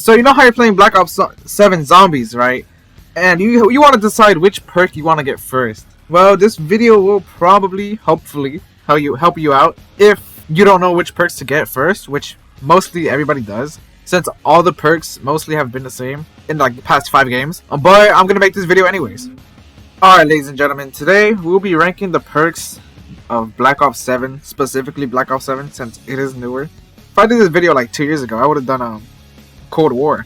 So you know how you're playing Black Ops 7 Zombies, right? And you want to decide which perk you want to get first. Well, this video will probably, hopefully, help you out if you don't know which perks to get first, which mostly everybody does, since all the perks mostly have been the same in like the past 5 games. But I'm gonna make this video anyways. Alright, ladies and gentlemen, today we'll be ranking the perks of Black Ops 7, specifically Black Ops 7, since it is newer. If I did this video like 2 years ago, I would have done Cold War.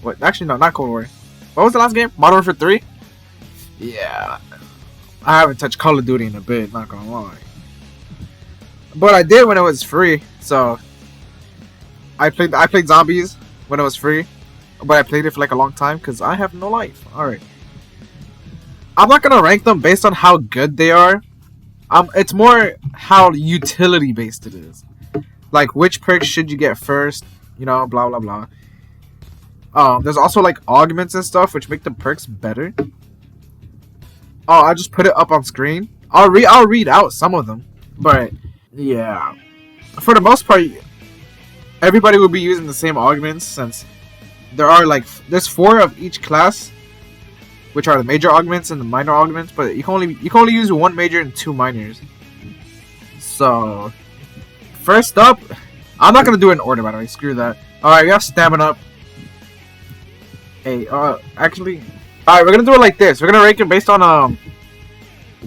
What? Actually, no, not Cold War. What was the last game? Modern Warfare 3? Yeah. I haven't touched Call of Duty in a bit, not gonna lie. But I did when it was free, so I played Zombies when it was free, but I played it for like a long time because I have no life. Alright. I'm not gonna rank them based on how good they are. It's more how utility based it is. Like which perks should you get first, you know, blah blah blah. There's also like augments and stuff which make the perks better. Oh, I just put it up on screen. I'll read out some of them, but yeah, for the most part, everybody will be using the same augments since there's 4 of each class, which are the major augments and the minor augments. But you can only use 1 major and 2 minors. So first up, I'm not gonna do it in order, by the way. Screw that. All right, we have stamina up. Hey, actually, all right, we're gonna do it like this. We're gonna rank it based on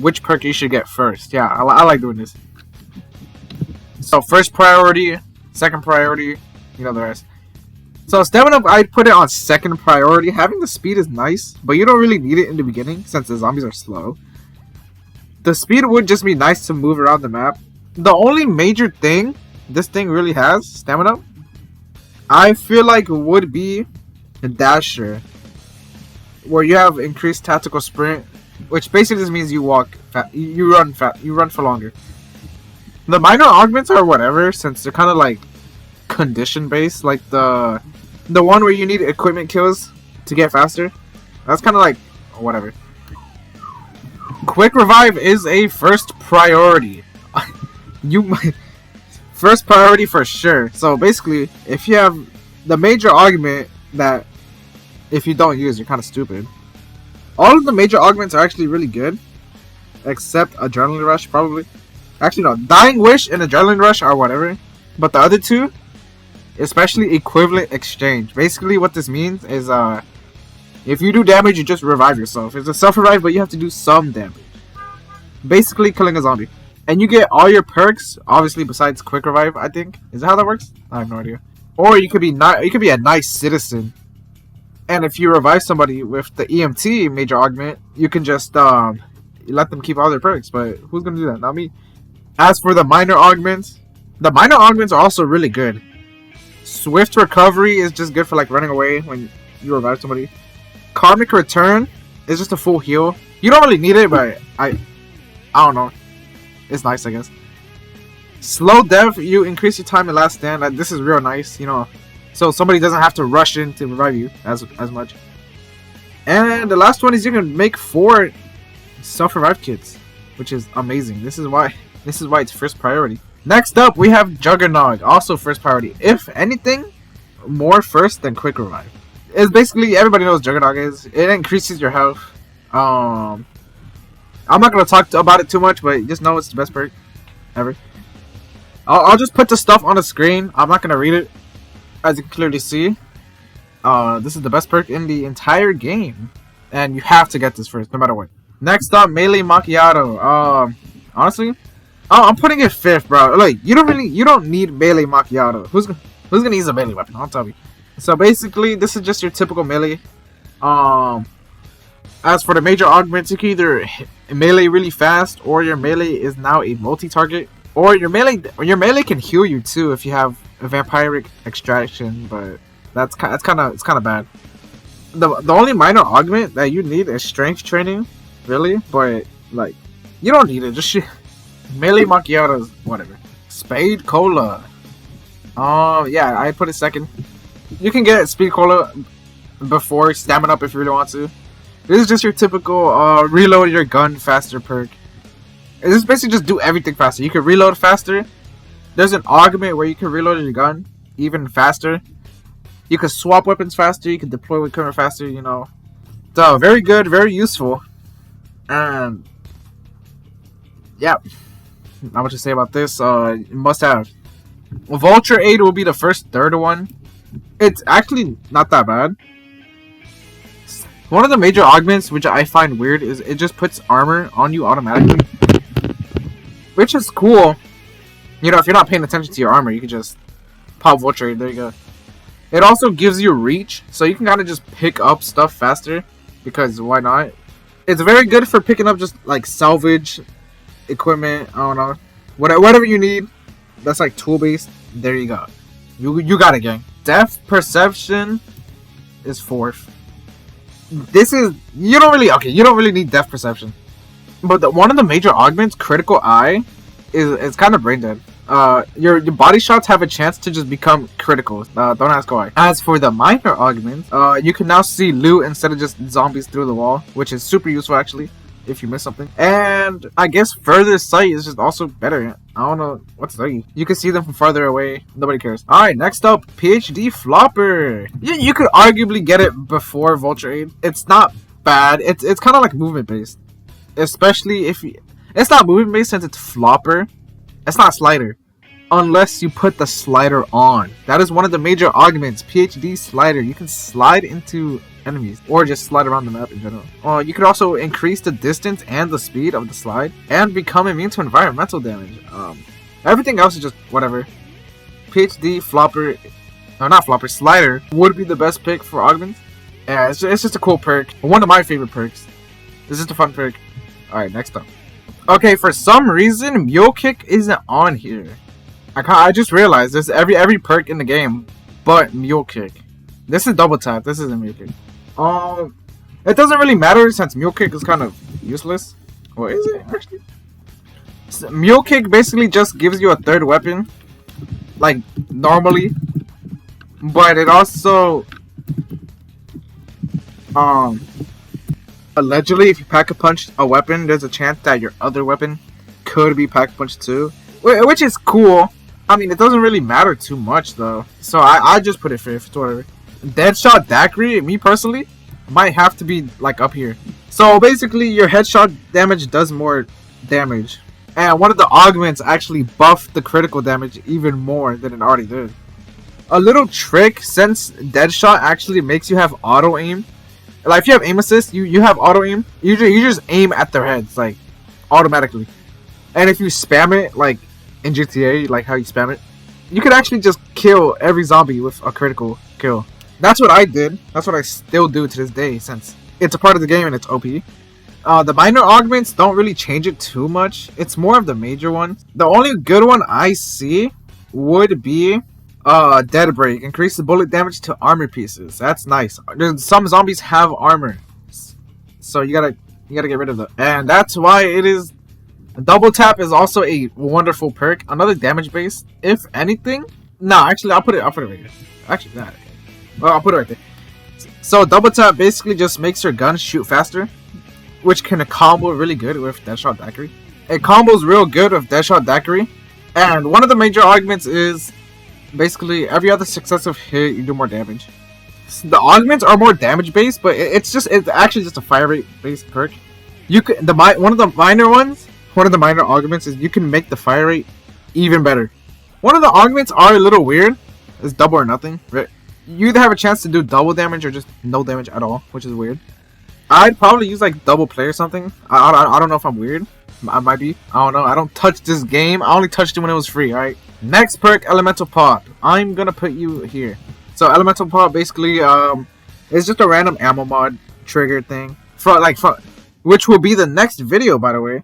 which perk you should get first. Yeah, I like doing this. So first priority, second priority, you know the rest. So stamina up, I'd put it on second priority. Having the speed is nice, but you don't really need it in the beginning since the zombies are slow. The speed would just be nice to move around the map. The only major thing this thing really has, stamina, I feel like would be the dasher, where you have increased tactical sprint, which basically just means you walk you run for longer. The minor augments are whatever, since they're kind of like condition based, like the one where you need equipment kills to get faster. That's kind of like whatever. Quick revive is a first priority. First priority for sure. So basically, if you have the major augment that if you don't use, you're kind of stupid. All of the major augments are actually really good, except Adrenaline Rush probably. Actually no, Dying Wish and Adrenaline Rush are whatever. But the other two, especially Equivalent Exchange. Basically what this means is if you do damage, you just revive yourself. It's a self-revive, but you have to do some damage. Basically killing a zombie. And you get all your perks, obviously besides Quick Revive, I think. Is that how that works? I have no idea. Or you could be a nice citizen. And if you revive somebody with the EMT major augment, you can just let them keep all their perks. But who's gonna do that? Not me. As for the minor augments are also really good. Swift recovery is just good for like running away when you revive somebody. Karmic return is just a full heal. You don't really need it, but I don't know. It's nice, I guess. Slow death, you increase your time in last stand. This is real nice, you know. So somebody doesn't have to rush in to revive you as much. And the last one is you can make 4 self-revive kits, which is amazing. This is why it's first priority. Next up, we have Juggernog, also first priority. If anything, more first than Quick Revive. It's basically, everybody knows Juggernog is. It increases your health. I'm not gonna talk about it too much, but just know it's the best perk ever. I'll just put the stuff on the screen. I'm not gonna read it. As you can clearly see, this is the best perk in the entire game, and you have to get this first, no matter what. Next up, Melee Macchiato. Honestly, I'm putting it 5th, bro. Like you don't need Melee Macchiato. Who's gonna use a melee weapon? I'll tell you. So basically, this is just your typical melee. As for the major augments, you can either melee really fast, or your melee is now a multi-target, or your melee can heal you too if you have a vampiric extraction, but it's kind of bad. The only minor augment that you need is strength training, really, but like you don't need it. Just melee macchiatos, whatever. Spade cola. Yeah, I put it 2nd. You can get speed cola before stamina up if you really want to. This is just your typical reload your gun faster perk. This is basically just do everything faster. You can reload faster. There's an augment where you can reload your gun even faster. You can swap weapons faster. You can deploy equipment faster. You know, so very good, very useful, and yeah. Not much to say about this. Must have. Vulture Aid will be the first third one. It's actually not that bad. One of the major augments, which I find weird, is it just puts armor on you automatically, which is cool. You know, if you're not paying attention to your armor, you can just pop Vulture Aid. There you go. It also gives you reach, so you can kind of just pick up stuff faster, because why not? It's very good for picking up just like salvage equipment. I don't know, whatever you need. That's like tool based. There you go. You got it, gang. Depth perception is 4th. This is you don't really need depth perception, but one of the major augments, critical eye, is kind of brain dead. Your body shots have a chance to just become critical. Don't ask why. As for the minor augments, you can now see loot instead of just zombies through the wall, which is super useful actually if you miss something. And I guess further sight is just also better. I don't know what to tell you. You can see them from farther away. Nobody cares. Alright, next up, PhD Flopper. You could arguably get it before Vulture Aid. It's not bad. It's kind of like movement based. Especially if you... It's not movement based since it's Flopper. It's not slider. Unless you put the slider on. That is one of the major augments. PhD Slider. You can slide into enemies or just slide around the map in general. You could also increase the distance and the speed of the slide and become immune to environmental damage. Everything else is just whatever. PhD Flopper, no, not Flopper, Slider would be the best pick for augments. Yeah, it's just a cool perk. One of my favorite perks. This is a fun perk. Alright, next up. Okay, for some reason, Mule Kick isn't on here. I just realized there's every perk in the game but Mule Kick. This is double tap. This isn't Mule Kick. It doesn't really matter since Mule Kick is kind of useless. Or is it actually? So, Mule Kick basically just gives you a third weapon, like normally, but it also, allegedly, if you pack a punch a weapon, there's a chance that your other weapon could be pack punched too, which is cool. I mean, it doesn't really matter too much though, so I just put it 5th, whatever. Deadshot Daiquiri, me personally, might have to be like up here. So basically, your headshot damage does more damage, and one of the augments actually buffed the critical damage even more than it already did. A little trick, since Deadshot actually makes you have auto aim. Like if you have aim assist, you have auto aim. You just aim at their heads like automatically, and if you spam it like in GTA, like how you spam it, you could actually just kill every zombie with a critical kill. That's what I did. That's what I still do to this day, since it's a part of the game and it's OP. The minor augments don't really change it too much. It's more of the major ones. The only good one I see would be Dead Break. Increase the bullet damage to armor pieces. That's nice. Some zombies have armor, so you gotta get rid of them, and that's why it is. Double tap is also a wonderful perk. Another damage base, if anything. No, actually, I'll put it right here. Actually, nah, well, I'll put it right there. So double tap basically just makes your gun shoot faster, which can combo really good with Deadshot Daiquiri. It combos real good with Deadshot Daiquiri, and one of the major augments is basically every other successive hit you do more damage. The augments are more damage based, but it's actually just a fire rate based perk. You can one of the minor augments is you can make the fire rate even better. One of the augments are a little weird. It's double or nothing. You either have a chance to do double damage or just no damage at all, which is weird. I'd probably use like double play or something. I don't know if I'm weird. I might be. I don't know. I don't touch this game. I only touched it when it was free. Alright. Next perk, Elemental Pop. I'm gonna put you here. So Elemental Pop basically it's just a random ammo mod trigger thing. Which will be the next video, by the way.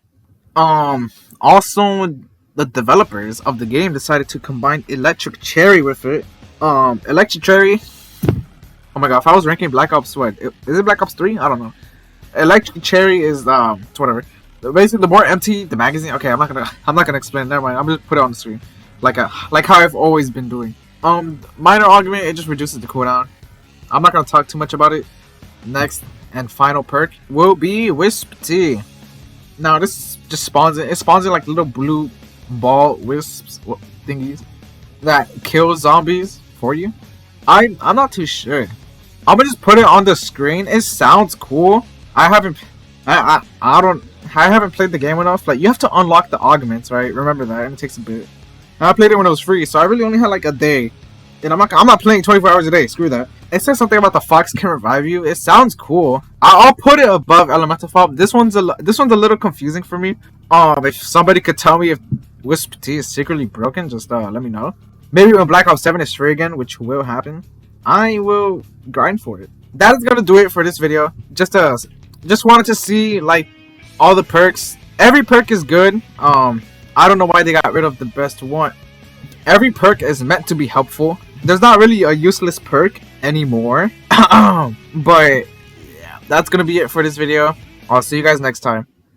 Also, the developers of the game decided to combine Electric Cherry with it. Electric Cherry. Oh my god, if I was ranking Black Ops, what is it? Black Ops 3? I don't know. Electric Cherry is it's whatever. Basically, the more empty the magazine. Okay, I'm not gonna explain. Never mind. I'm just put it on the screen, like how I've always been doing. Minor augment, it just reduces the cooldown. I'm not gonna talk too much about it. Next and final perk will be Wisp Tea. Now this just spawns in. It spawns in like little blue ball wisps thingies that kill zombies for you. I'm not too sure. I'm gonna just put it on the screen. It sounds cool. I haven't I haven't played the game enough. Like, you have to unlock the augments, right? Remember that, and it takes a bit. And I played it when it was free, so I really only had like a day. And I'm not playing 24 hours a day. Screw that. It says something about the fox can revive you. It sounds cool. I'll put it above Elemental Fall. This one's a little confusing for me. If somebody could tell me if Wisp T is secretly broken, just let me know. Maybe when Black Ops 7 is free again, which will happen, I will grind for it. That is gonna do it for this video. Just wanted to see like all the perks. Every perk is good. I don't know why they got rid of the best one. Every perk is meant to be helpful. There's not really a useless perk anymore. But yeah, that's gonna be it for this video. I'll see you guys next time.